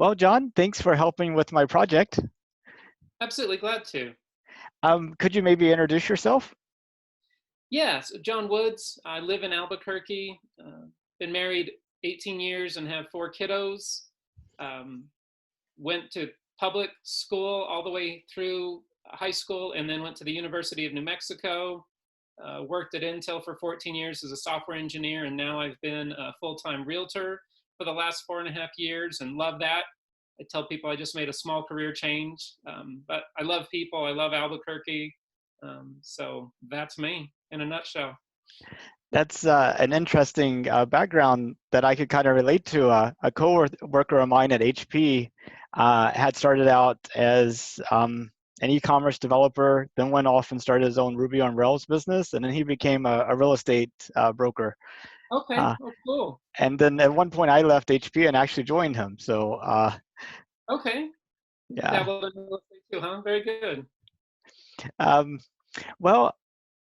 Well, John, thanks for helping with my project. Absolutely glad to. Could you maybe introduce yourself? Yes, John Woods. I live in Albuquerque. Been married 18 years and have four kiddos. Um, Went to public school all the way through high school and then went to the University of New Mexico. Worked at Intel for 14 years as a software engineer, and now I've been a full-time realtor for the last 4.5 years and love that. I tell people I just made a small career change, but I love people. I love Albuquerque. So that's me in a nutshell. That's an interesting background that I could kind of relate to. A co-worker of mine at HP had started out as an e-commerce developer, then went off and started his own Ruby on Rails business, and then he became a real estate broker. Okay, Uh, oh, cool. and then at one point, I left HP and actually joined him. So Okay, yeah. dabbled in real estate too, huh? Very good. Um, well,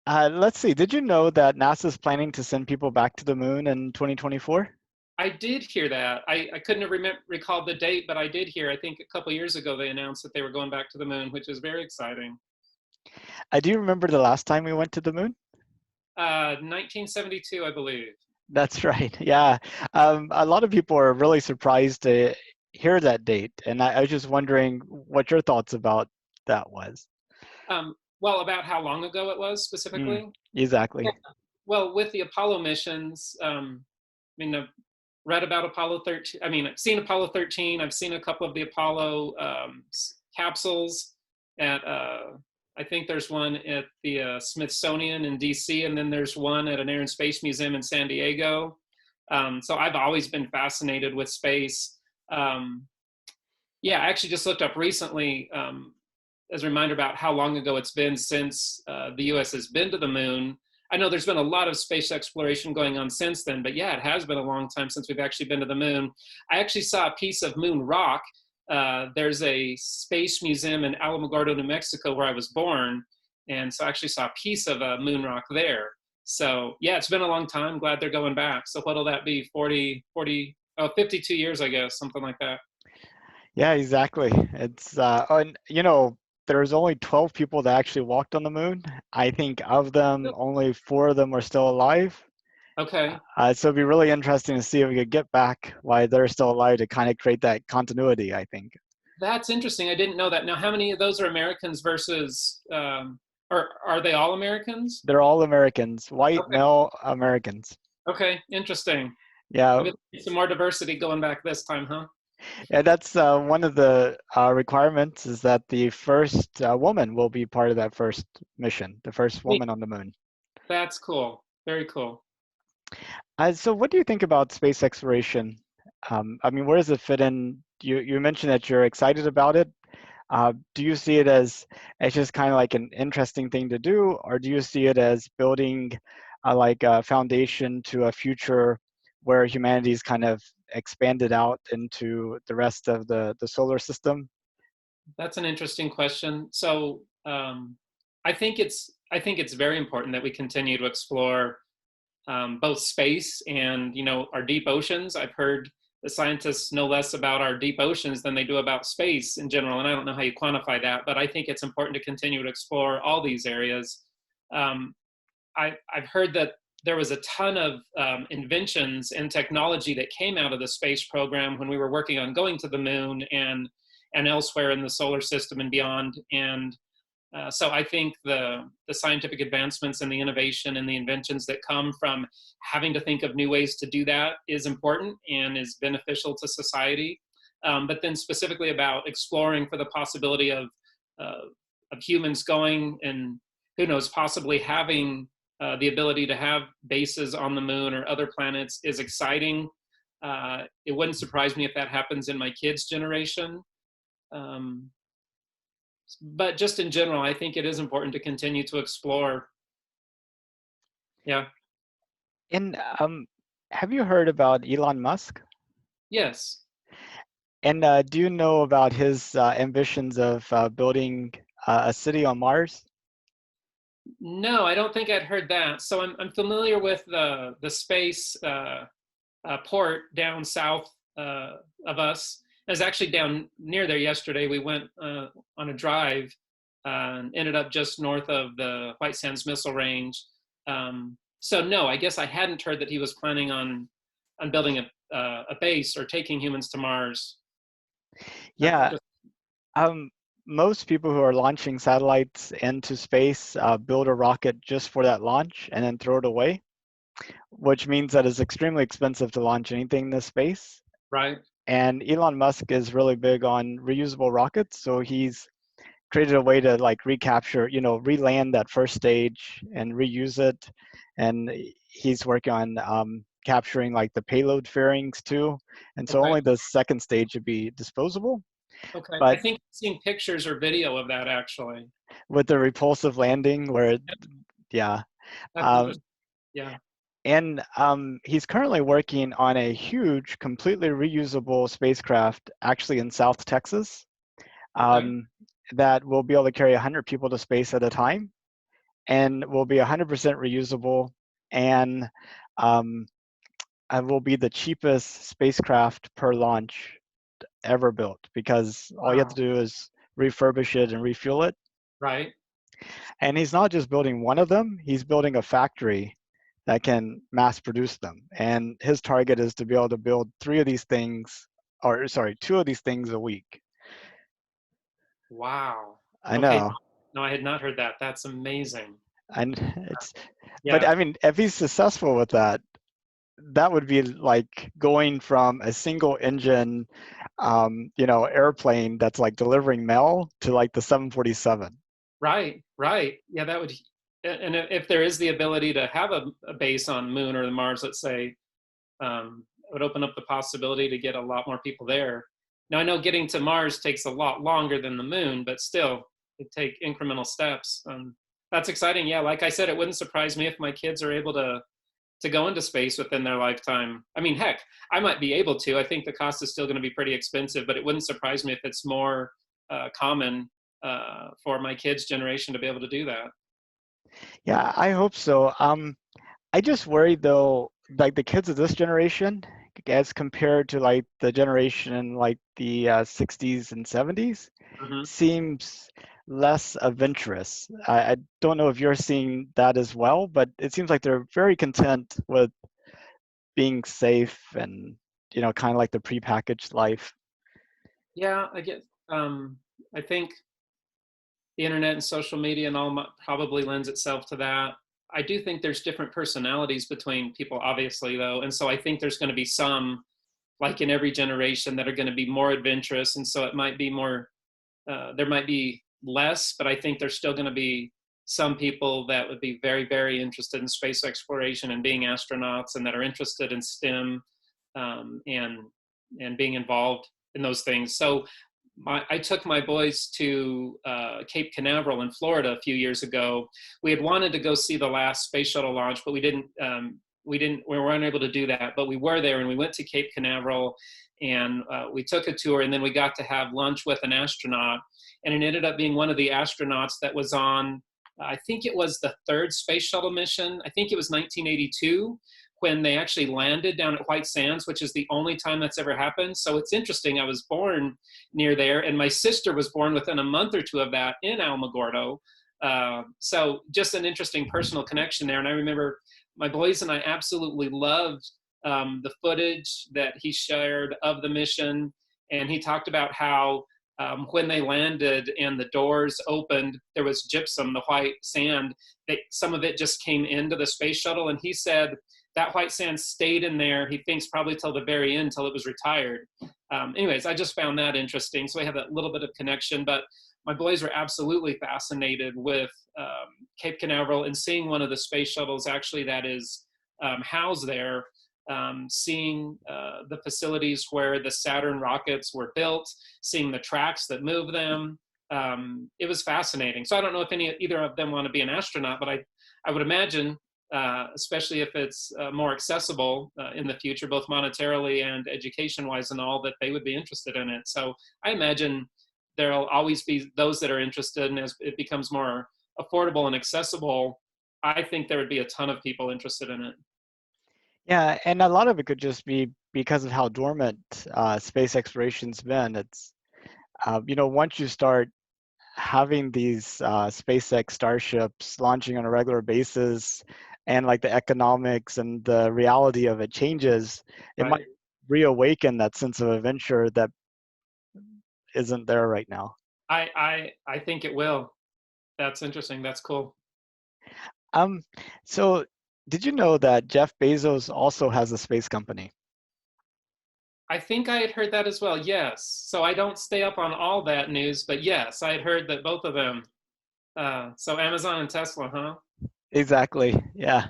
let's see. Did you know that NASA's planning to send people back to the moon in 2024? I did hear that. I couldn't recall the date, but I did hear. I think a couple years ago they announced that they were going back to the moon, which is very exciting. Do you remember the last time we went to the moon? 1972, I believe. That's right. Yeah. A lot of people are really surprised to hear that date. And I was just wondering what your thoughts about that was. Well, about how long ago it was Mm, specifically. Yeah. exactly. Well, with the Apollo missions, I've read about Apollo 13. I mean, I've seen Apollo 13. I've seen a couple of the Apollo capsules at, I think there's one at the Smithsonian in DC, and then there's one at an Air and Space Museum in San Diego. So I've always been fascinated with space. Um, yeah, I actually just looked up recently as a reminder about how long ago it's been since the US has been to the moon. I know there's been a lot of space exploration going on since then, but yeah, it has been a long time since we've actually been to the moon. I actually saw a piece of moon rock. There's a space museum in Alamogordo, New Mexico, where I was born. And so I actually saw a piece of a moon rock there. So yeah, it's been a long time. Glad they're going back. So what'll that be? 52 years, I guess, something like that. Yeah, exactly. It's, and there's only 12 people that actually walked on the moon. I think of them, only four of them are still alive. Okay. So it'd be really interesting to see if we could get back why they're still alive to kind of create that continuity, I think. That's interesting. I didn't know that. Now, how many of those are Americans versus, or are they all Americans? They're all Americans, white Okay. male Americans. Okay. Interesting. Yeah, Maybe some more diversity going back this time, huh? and that's one of the requirements is that the first woman will be part of that first mission, the first Neat. woman on the moon. That's cool. Very cool. So what do you think about space exploration? I mean, where does it fit in? You mentioned that you're excited about it. Do you see it as just kind of like an interesting thing to do, or do you see it as building like a foundation to a future where humanity's kind of expanded out into the rest of the solar system? That's an interesting question. So, I think it's very important that we continue to explore both space and our deep oceans. I've heard the scientists know less about our deep oceans than they do about space in general, and I don't know how you quantify that, but I think it's important to continue to explore all these areas. Um, I've heard that there was a ton of inventions and technology that came out of the space program when we were working on going to the moon and elsewhere in the solar system and beyond. And so I think the scientific advancements and the innovation and the inventions that come from having to think of new ways to do that is important and is beneficial to society. But then specifically about exploring for the possibility uh, of humans going and who knows possibly having the ability to have bases on the moon or other planets is exciting. It wouldn't surprise me if that happens in my kids' generation. Um, but just in general, I think it is important to continue to explore. Yeah. And have you heard about Elon Musk? Yes. And do you know about his ambitions of building a city on Mars? No, I don't think I'd heard that. So I'm familiar with the space port down south of us, I was actually down near there yesterday. We went on a drive and ended up just north of the White Sands Missile Range. So no, I guess I hadn't heard that he was planning on building a base or taking humans to Mars. Yeah, Just, um, most people who are launching satellites into space build a rocket just for that launch and then throw it away, which means that it's extremely expensive to launch anything into space. right. And Elon Musk is really big on reusable rockets, so he's created a way to like recapture, re-land that first stage and reuse it. And he's working on capturing like the payload fairings too. And so Okay. only the second stage would be disposable. Okay. I But think I've seen pictures or video of that actually. with the repulsive landing, Yep, yeah. that's Um, interesting. Yeah. and he's currently working on a huge, completely reusable spacecraft, actually in South Texas, Okay. um, that will be able to carry 100 people to space at a time, and will be 100% reusable, and um, will be the cheapest spacecraft per launch ever built, because all you have to Wow. do is refurbish it and refuel it. Right. And he's not just building one of them, he's building a factory that can mass produce them. And his target is to be able to build two of these things a week. Wow. I Okay. know. No, I had not heard that. That's amazing. And but Yeah. I mean, if he's successful with that, that would be like going from a single engine, airplane that's like delivering mail to like the 747. Right. Right. Yeah, that would. And if there is the ability to have a base on Moon or the Mars, let's say, it would open up the possibility to get a lot more people there. Now I know getting to Mars takes a lot longer than the Moon, but still, it take incremental steps. That's exciting. Yeah, like I said, it wouldn't surprise me if my kids are able to go into space within their lifetime. I mean, heck, I might be able to. I think the cost is still going to be pretty expensive, but it wouldn't surprise me if it's more common for my kids' generation to be able to do that. Yeah, I hope so. I just worry though, like the kids of this generation, as compared to like the generation in like the 60s and 70s, Hmm. seems less adventurous. I don't know if you're seeing that as well, but it seems like they're very content with being safe and, kind of like the prepackaged life. Yeah, I get. I think the internet and social media and all probably lends itself to that. I do think there's different personalities between people, obviously, though, and so I think there's going to be some, like in every generation, that are going to be more adventurous, and so it might be more. There might be less, but I think there's still going to be some people that would be very, very interested in space exploration and being astronauts, and that are interested in STEM and being involved in those things. So I took my boys to Cape Canaveral in Florida a few years ago. We had wanted to go see the last space shuttle launch, but we didn't. We weren't able to do that. But we were there, and we went to Cape Canaveral, and we took a tour, and then we got to have lunch with an astronaut, and it ended up being one of the astronauts that was on. I think it was the third space shuttle mission. I think it was 1982 when they actually landed down at White Sands, which is the only time that's ever happened. So it's interesting. I was born near there, and my sister was born within a month or two of that in Alamogordo. So just an interesting personal connection there. And I remember my boys and I absolutely loved the footage that he shared of the mission. And he talked about how when they landed and the doors opened, there was gypsum, the white sand, that some of it just came into the space shuttle. And he said that white sand stayed in there, he thinks probably till the very end, till it was retired. Anyways, I just found that interesting. So we have that little bit of connection, but my boys were absolutely fascinated with Cape Canaveral and seeing one of the space shuttles actually that is housed there, seeing the facilities where the Saturn rockets were built, seeing the tracks that move them. It was fascinating. So I don't know if either of them want to be an astronaut, but I would imagine, especially if it's more accessible in the future, both monetarily and education-wise and all, that they would be interested in it. So I imagine there'll always be those that are interested, and as it becomes more affordable and accessible, I think there would be a ton of people interested in it. Yeah, and a lot of it could just be because of how dormant space exploration's been, it's once you start having these SpaceX starships launching on a regular basis, and like the economics and the reality of it changes, it might Right. reawaken that sense of adventure that isn't there right now. I think it will. That's interesting. That's cool. Um, so did you know that Jeff Bezos also has a space company? I think I had heard that as well. Yes. So I don't stay up on all that news, but yes, I had heard that both of them. So Amazon and Tesla, huh? Exactly. Yeah.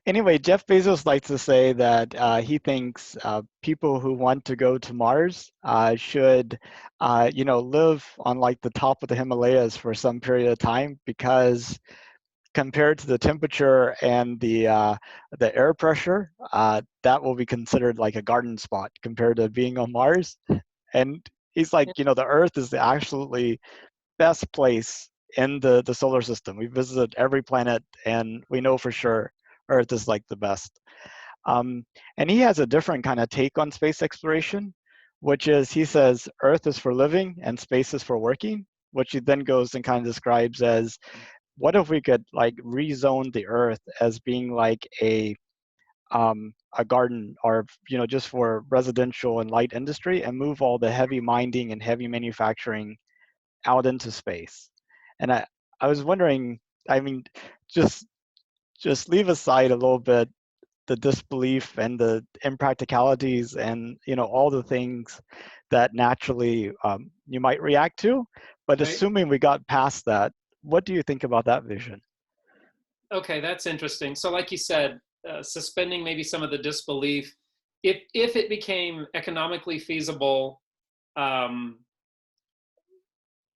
Anyway, Jeff Bezos likes to say that he thinks people who want to go to Mars should, live on like the top of the Himalayas for some period of time, because compared to the temperature and the air pressure, that will be considered like a garden spot compared to being on Mars. And he's like, the Earth is the absolutely best place in the solar system. We visited every planet, and we know for sure Earth is like the best. Um, and he has a different kind of take on space exploration, which is he says Earth is for living and space is for working, which he then goes and kind of describes as, what if we could like rezone the Earth as being like a garden, or just for residential and light industry, and move all the heavy mining and heavy manufacturing out into space. And I was wondering, I mean, just just leave aside a little bit the disbelief and the impracticalities and all the things that naturally you might react to, but Right. assuming we got past that, what do you think about that vision? Okay, that's interesting. So, like you said, suspending maybe some of the disbelief, if it became economically feasible, um,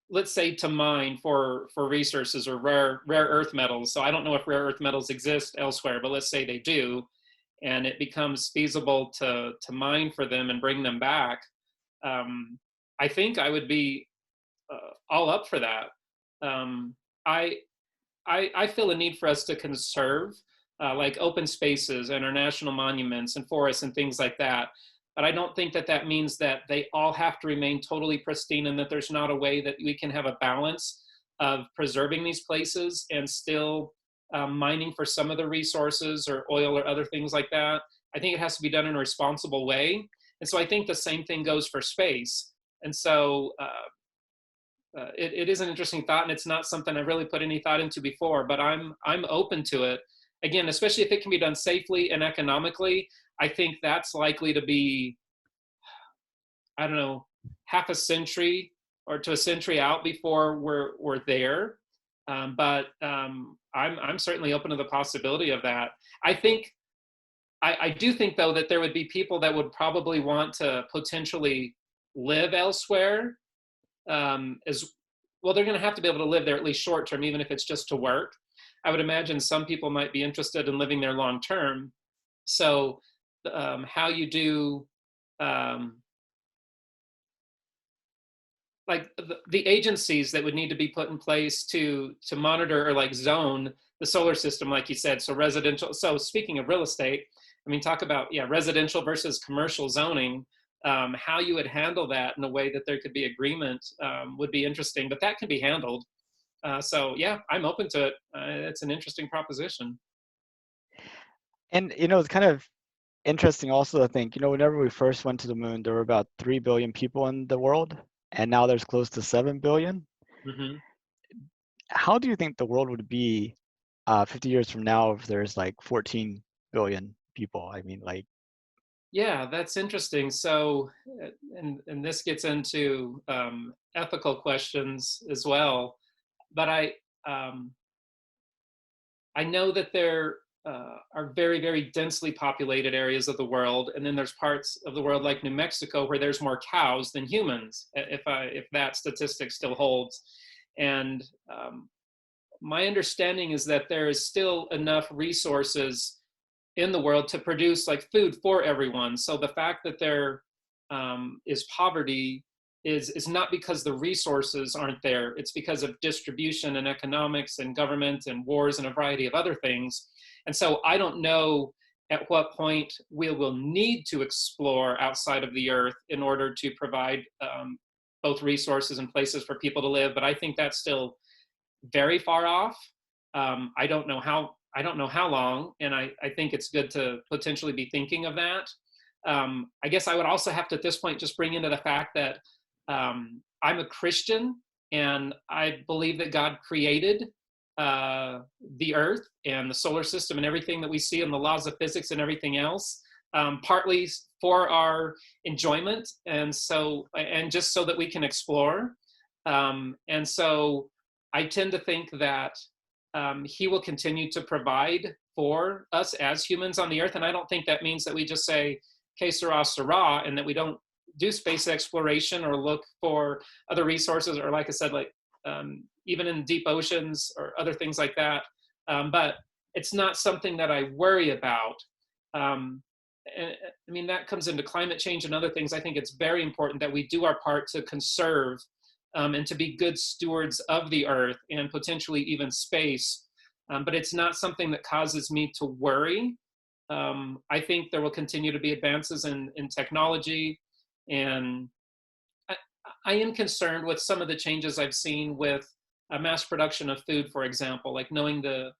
let's say to mine for resources or rare earth metals. So I don't know if rare earth metals exist elsewhere, but let's say they do, and it becomes feasible to mine for them and bring them back. Um, I think I would be all up for that. Um, I I feel a need for us to conserve like open spaces and our national monuments and forests and things like that. But I don't think that that means that they all have to remain totally pristine, and that there's not a way that we can have a balance of preserving these places and still mining for some of the resources or oil or other things like that. I think it has to be done in a responsible way. And so I think the same thing goes for space. And so it is an interesting thought, and it's not something I've really put any thought into before. But I'm open to it. Again, especially if it can be done safely and economically. I think that's likely to be, I don't know, half a century or to a century out before we're there. But I'm certainly open to the possibility of that. I think I do think though that there would be people that would probably want to potentially live elsewhere, as well. They're going to have to be able to live there at least short term, even if it's just to work. I would imagine some people might be interested in living there long term. So how you do, um, like the agencies that would need to be put in place to monitor or like zone the solar system, like you said. So residential. So speaking of real estate, I mean, talk about, yeah, residential versus commercial zoning. How you would handle that in a way that there could be agreement would be interesting, but that can be handled. So yeah, I'm open to it. It's an interesting proposition. And it's kind of interesting also to think, whenever we first went to the moon, there were about 3 billion people in the world, and now there's close to 7 billion. Hmm. How do you think the world would be 50 years from now if there's like 14 billion people? I mean, like, Yeah, that's interesting. So, and this gets into ethical questions as well. But um, I know that there are very, very densely populated areas of the world, and then there's parts of the world like New Mexico where there's more cows than humans, if that statistic still holds. And my understanding is that there is still enough resources in the world to produce like food for everyone. So the fact that there is poverty is not because the resources aren't there. It's because of distribution and economics and government and wars and a variety of other things. And so I don't know at what point we will need to explore outside of the Earth in order to provide both resources and places for people to live. But I think that's still very far off. I don't know how long, and I think it's good to potentially be thinking of that. I guess I would also have to at this point just bring into the fact that I'm a Christian, and I believe that God created the Earth and the solar system and everything that we see in the laws of physics and everything else, partly for our enjoyment, and just so that we can explore. And so I tend to think that he will continue to provide for us as humans on the Earth, and I don't think that means that we just say "Que sera, sera," and that we don't do space exploration or look for other resources, or like I said, like even in deep oceans or other things like that. But it's not something that I worry about. And I mean, that comes into climate change and other things. I think it's very important that we do our part to conserve and to be good stewards of the Earth and potentially even space. But it's not something that causes me to worry. I think there will continue to be advances in technology, and I am concerned with some of the changes I've seen with mass production of food, for example, like knowing the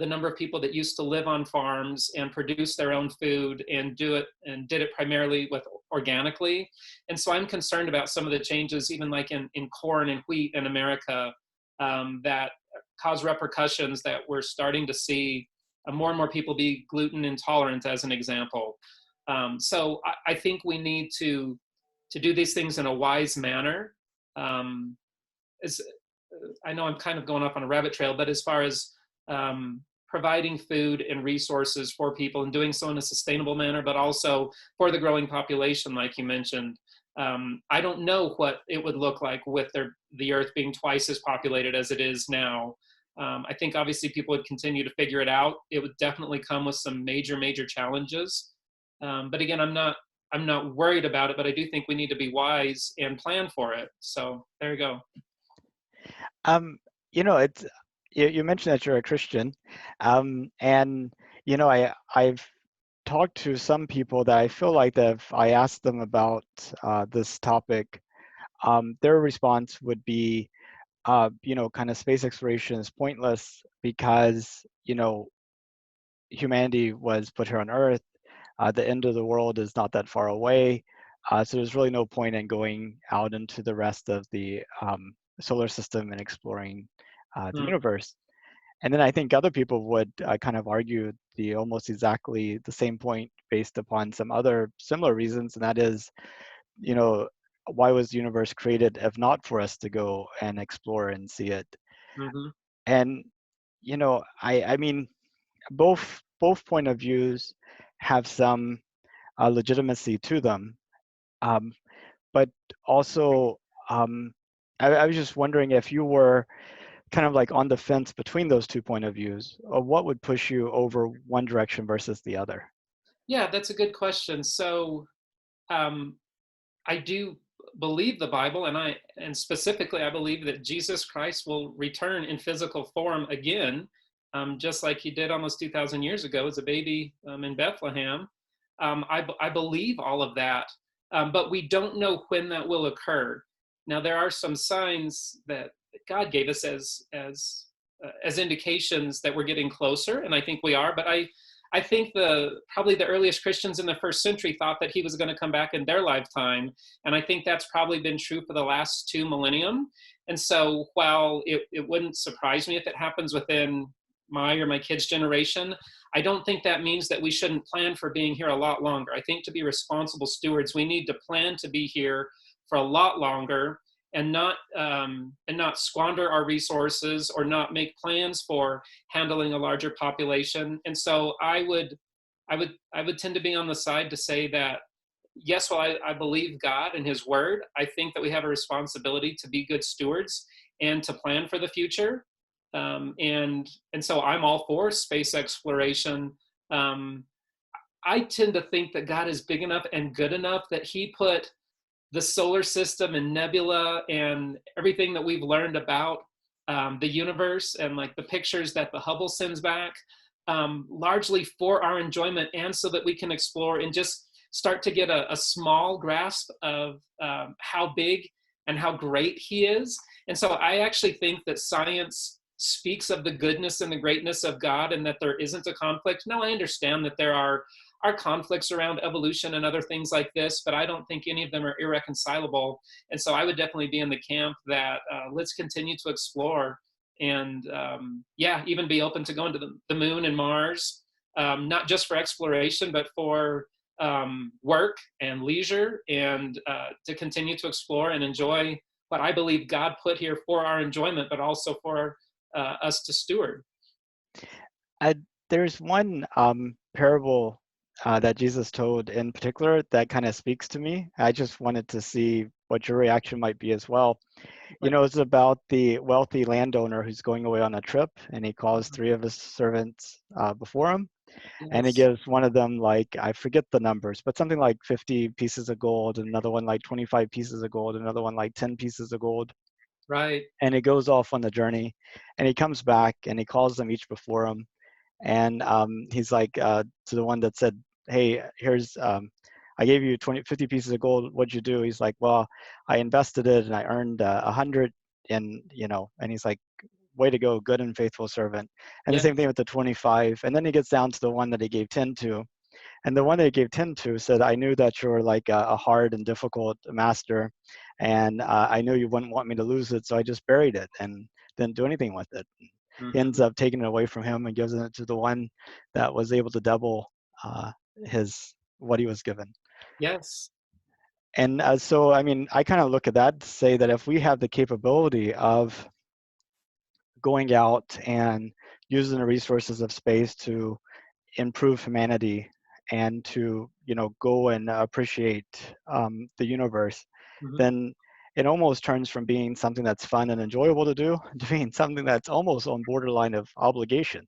number of people that used to live on farms and produce their own food and did it primarily organically. And so I'm concerned about some of the changes, even like in corn and wheat in America, that cause repercussions that we're starting to see more and more people be gluten intolerant, as an example. So I think we need to do these things in a wise manner. As I know I'm kind of going off on a rabbit trail, but as far as providing food and resources for people and doing so in a sustainable manner, but also for the growing population, like you mentioned. I don't know what it would look like with the Earth being twice as populated as it is now. I think obviously people would continue to figure it out. It would definitely come with some major, major challenges. But again, I'm not worried about it, but I do think we need to be wise and plan for it. So there you go. It's you mentioned that you're a Christian, and I've talked to some people that I feel like that if I asked them about this topic, their response would be, kind of space exploration is pointless because humanity was put here on Earth. The end of the world is not that far away, so there's really no point in going out into the rest of the solar system and exploring the universe. And then I think other people would kind of argue the almost exactly the same point based upon some other similar reasons, and that is, why was the universe created if not for us to go and explore and see it? Mm-hmm. And I mean, both point of views have some legitimacy to them, but also I was just wondering if you were kind of like on the fence between those 2 point of views, what would push you over one direction versus the other? Yeah, that's a good question. So I do believe the Bible, and specifically I believe that Jesus Christ will return in physical form again, just like he did almost 2,000 years ago as a baby in Bethlehem. I believe all of that, but we don't know when that will occur. Now there are some signs that God gave us as indications that we're getting closer, and I think we are. But I think probably the earliest Christians in the first century thought that he was going to come back in their lifetime, and I think that's probably been true for the last 2 millennium. And so while it wouldn't surprise me if it happens within my or my kids' generation, I don't think that means that we shouldn't plan for being here a lot longer. I think to be responsible stewards, we need to plan to be here for a lot longer, and not squander our resources or not make plans for handling a larger population. And so I would tend to be on the side to say that yes, while I believe God and his word, I think that we have a responsibility to be good stewards and to plan for the future. And so I'm all for space exploration. I tend to think that God is big enough and good enough that he put the solar system and nebula and everything that we've learned about the universe, and like the pictures that the Hubble sends back, largely for our enjoyment and so that we can explore and just start to get a small grasp of how big and how great he is. And so I actually think that science speaks of the goodness and the greatness of God and that there isn't a conflict. Now, I understand that there are conflicts around evolution and other things like this, but I don't think any of them are irreconcilable. And so I would definitely be in the camp that let's continue to explore and yeah, even be open to going to the moon and Mars, not just for exploration, but for work and leisure, and to continue to explore and enjoy what I believe God put here for our enjoyment, but also for us to steward. I, there's one parable that Jesus told in particular that kind of speaks to me. I just wanted to see what your reaction might be as well. You Right. know, it's about the wealthy landowner who's going away on a trip, and he calls three of his servants before him, and he Yes. gives one of them, like, I forget the numbers, but something like 50 pieces of gold, another one like 25 pieces of gold, another one like 10 pieces of gold. Right. And he goes off on the journey, and he comes back and he calls them each before him, and he's like, to the one that said, hey, here's I gave you 50 pieces of gold, what'd you do? He's like, well, I invested it and I earned 100. And and he's like, way to go, good and faithful servant. And the Yes. same thing with the 25. And then he gets down to the one that he gave 10 to, and the one that he gave 10 to said, I knew that you were like a hard and difficult master, and I knew you wouldn't want me to lose it, so I just buried it and didn't do anything with it. He ends Hmm. up taking it away from him and gives it to the one that was able to double uh, his what he was given. Yes. And so, I mean, I kind of look at that to say that if we have the capability of going out and using the resources of space to improve humanity and to go and appreciate the universe, Hmm. then it almost turns from being something that's fun and enjoyable to do to being something that's almost on borderline of obligation.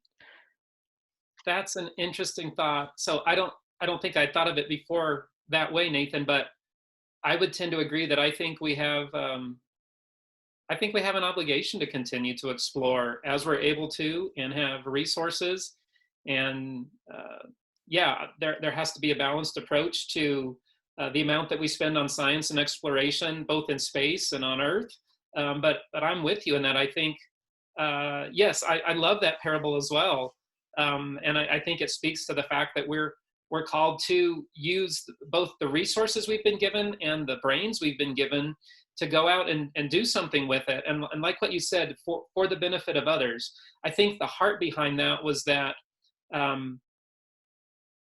That's an interesting thought. So I don't think I thought of it before that way, Nathan, but I would tend to agree that I think we have an obligation to continue to explore as we're able to and have resources. And yeah, there has to be a balanced approach to the amount that we spend on science and exploration, both in space and on Earth. But I'm with you in that. I think yes, I love that parable as well, and I think it speaks to the fact that we're called to use both the resources we've been given and the brains we've been given to go out and do something with it. And like what you said, for the benefit of others. I think the heart behind that was that um,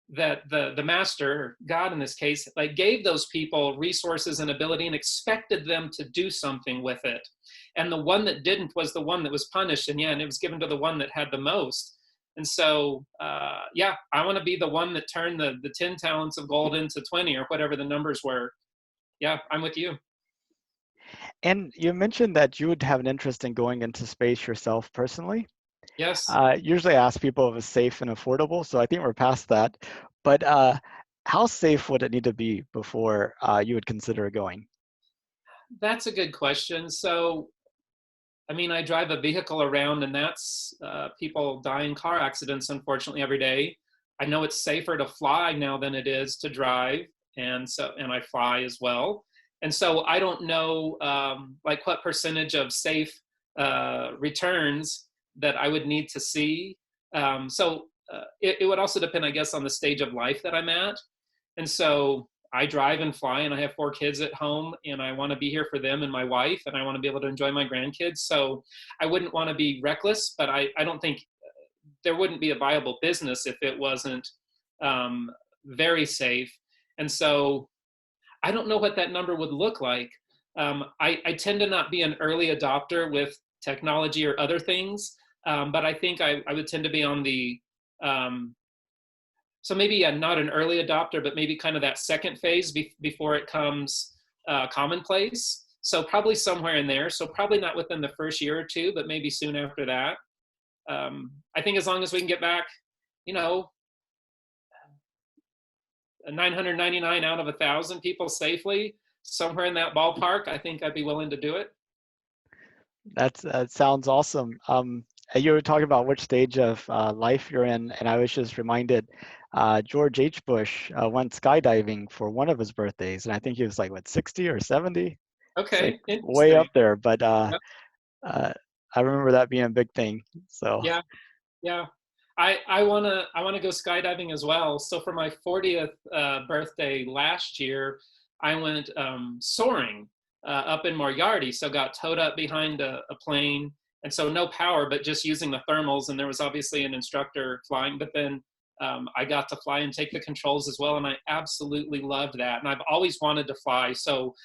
that the master, God in this case, like gave those people resources and ability and expected them to do something with it. And the one that didn't was the one that was punished. And yeah, and it was given to the one that had the most. And so, yeah, I want to be the one that turned the 10 talents of gold into 20 or whatever the numbers were. Yeah, I'm with you. And you mentioned that you would have an interest in going into space yourself personally. Yes. Usually I ask people if it's safe and affordable, so I think we're past that. But how safe would it need to be before you would consider going? That's a good question. So, I mean, I drive a vehicle around, and that's people die in car accidents, unfortunately, every day. I know it's safer to fly now than it is to drive, and I fly as well. And so I don't know, like what percentage of safe returns that I would need to see. It would also depend, I guess, on the stage of life that I'm at. And so I drive and fly, and I have 4 kids at home, and I want to be here for them and my wife, and I want to be able to enjoy my grandkids. So I wouldn't want to be reckless, but I don't think there wouldn't be a viable business if it wasn't um, very safe. And so I don't know what that number would look like. I tend to not be an early adopter with technology or other things, but I think I would tend to be on the um, so maybe not an early adopter, but maybe kind of that second phase before it comes commonplace. So probably somewhere in there. So probably not within the first year or two, but maybe soon after that. I think as long as we can get back, you know, 999 out of 1,000 people safely, somewhere in that ballpark, I think I'd be willing to do it. That sounds awesome. You were talking about which stage of life you're in, and I was just reminded George H. Bush went skydiving for one of his birthdays, and I think he was like, what, 60 or 70? It's like Okay, way interesting. up there, but Yep. uh, I remember that being a big thing. So, Yeah, yeah. I wanna go skydiving as well. So for my 40th birthday last year, I went soaring up in Moriarty. So got towed up behind a plane, and so no power, but just using the thermals. And there was obviously an instructor flying, but then I got to fly and take the controls as well, and I absolutely loved that. And I've always wanted to fly. So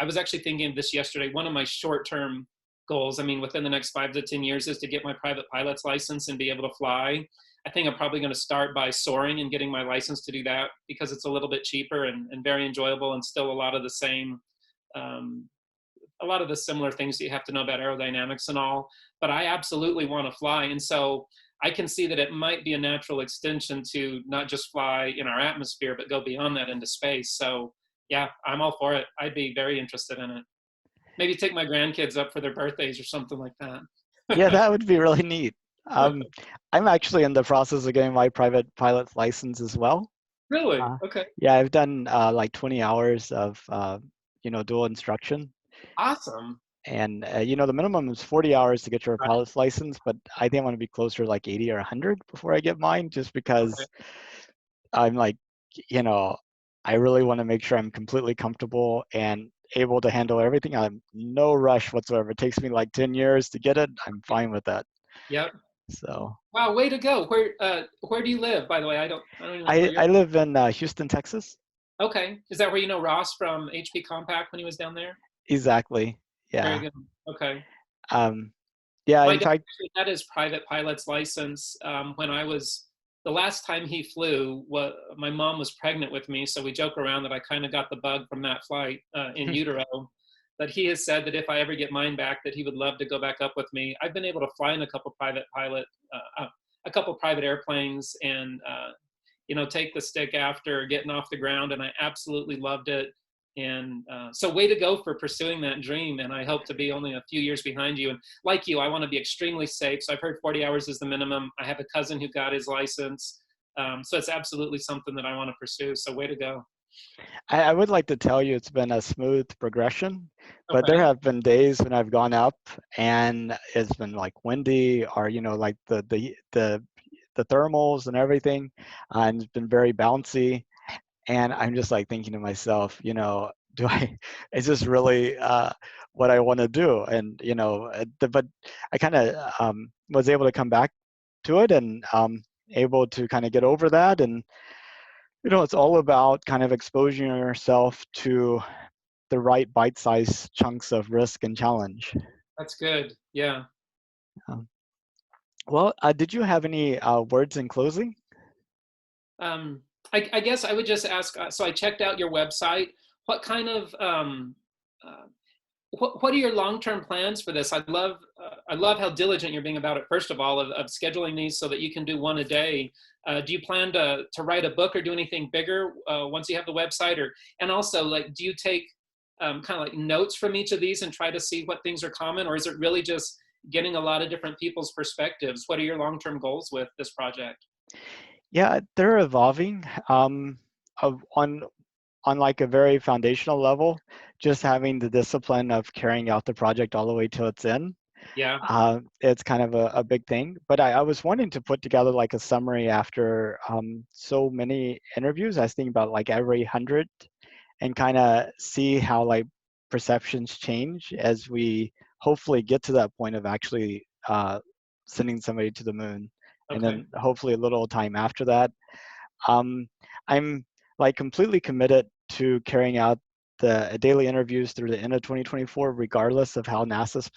I was actually thinking of this yesterday. One of my short-term goals, I mean, within the next 5 to 10 years, is to get my private pilot's license and be able to fly. I think I'm probably going to start by soaring and getting my license to do that because it's a little bit cheaper and very enjoyable, and still a lot of the same, um, a lot of the similar things that you have to know about aerodynamics and all. But I absolutely want to fly. And so I can see that it might be a natural extension to not just fly in our atmosphere, but go beyond that into space. So yeah, I'm all for it. I'd be very interested in it. Maybe take my grandkids up for their birthdays or something like yeah, that. that would be really neat. Um, I'm actually in the process of getting my private pilot's license as well. Really? Uh, Okay. yeah, I've done like 20 hours of dual instruction, Awesome. and the minimum is 40 hours to get your Right. pilot's license, but I think I want to be closer to like 80 or 100 before I get mine, just Okay. because I'm like, you know, I really want to make sure I'm completely comfortable and able to handle everything. I'm no rush whatsoever. It takes me like 10 years to get it. I'm fine with that. Yep. So Wow, way to go. Where do you live, by the way? I don't even know where I you're. I live in Houston, Texas. Okay. Is that where you know Ross from HP Compact when he was down there? Exactly. Very Yeah. good. Okay. Um, yeah. My In dad fact, actually had his private pilot's license when I was the last time he flew. What my mom was pregnant with me, so we joke around that I kind of got the bug from that flight in utero. But he has said that if I ever get mine back, that he would love to go back up with me. I've been able to fly in a couple private airplanes, and take the stick after getting off the ground, and I absolutely loved it. And so, way to go for pursuing that dream. And I hope to be only a few years behind you. And like you, I want to be extremely safe. So I've heard 40 hours is the minimum. I have a cousin who got his license. So it's absolutely something that I want to pursue. So way to go. I would like to tell you it's been a smooth progression, but there Okay. have been days when I've gone up and it's been like windy, or like the thermals and everything, and it's been very bouncy. And I'm just like thinking to myself, do I, is this really what I want to do? And, but I kind of was able to come back to it, and able to kind of get over that. And, it's all about kind of exposing yourself to the right bite-sized chunks of risk and challenge. That's good. Yeah. Um, well, did you have any words in closing? Um, I guess I would just ask. So I checked out your website. What kind of uh, what are your long-term plans for this? I love how diligent you're being about it. First of all, of scheduling these so that you can do one a day. Do you plan to write a book or do anything bigger once you have the website? Or and also, like, do you take kind of like notes from each of these and try to see what things are common, or is it really just getting a lot of different people's perspectives? What are your long-term goals with this project? Yeah, they're evolving. On like a very foundational level, just having the discipline of carrying out the project all the way till its end, Yeah. it's kind of a big thing. But I was wanting to put together like a summary after so many interviews. I was thinking about like every 100, and kind of see how like perceptions change as we hopefully get to that point of actually sending somebody to the moon, and Okay. then hopefully a little time after that. um, I'm like completely committed to carrying out the daily interviews through the end of 2024, regardless of how NASA's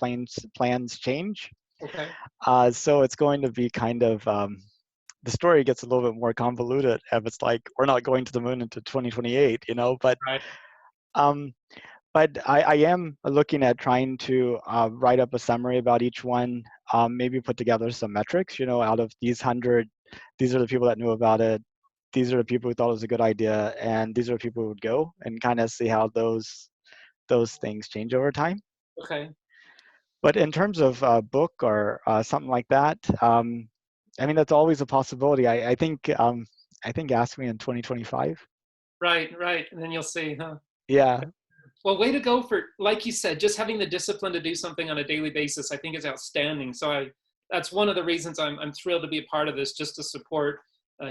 plans change. Okay. So it's going to be kind of the story gets a little bit more convoluted if it's like we're not going to the moon until 2028, but Right. um, I am looking at trying to write up a summary about each one, maybe put together some metrics, out of these 100, these are the people that knew about it, these are the people who thought it was a good idea, and these are the people who would go, and kind of see how those things change over time. Okay. But in terms of a book or something like that, I mean, that's always a possibility. I think Ask Me in 2025. Right, right. And then you'll see, huh? Yeah, Well, way to go for, like you said, just having the discipline to do something on a daily basis, I think is outstanding. So that's one of the reasons I'm thrilled to be a part of this, just to support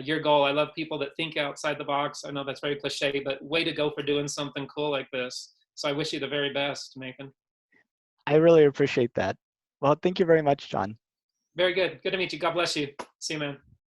your goal. I love people that think outside the box. I know that's very cliche, but way to go for doing something cool like this. So I wish you the very best, Nathan. I really appreciate that. Well, thank you very much, John. Very good. Good to meet you. God bless you. See you, man.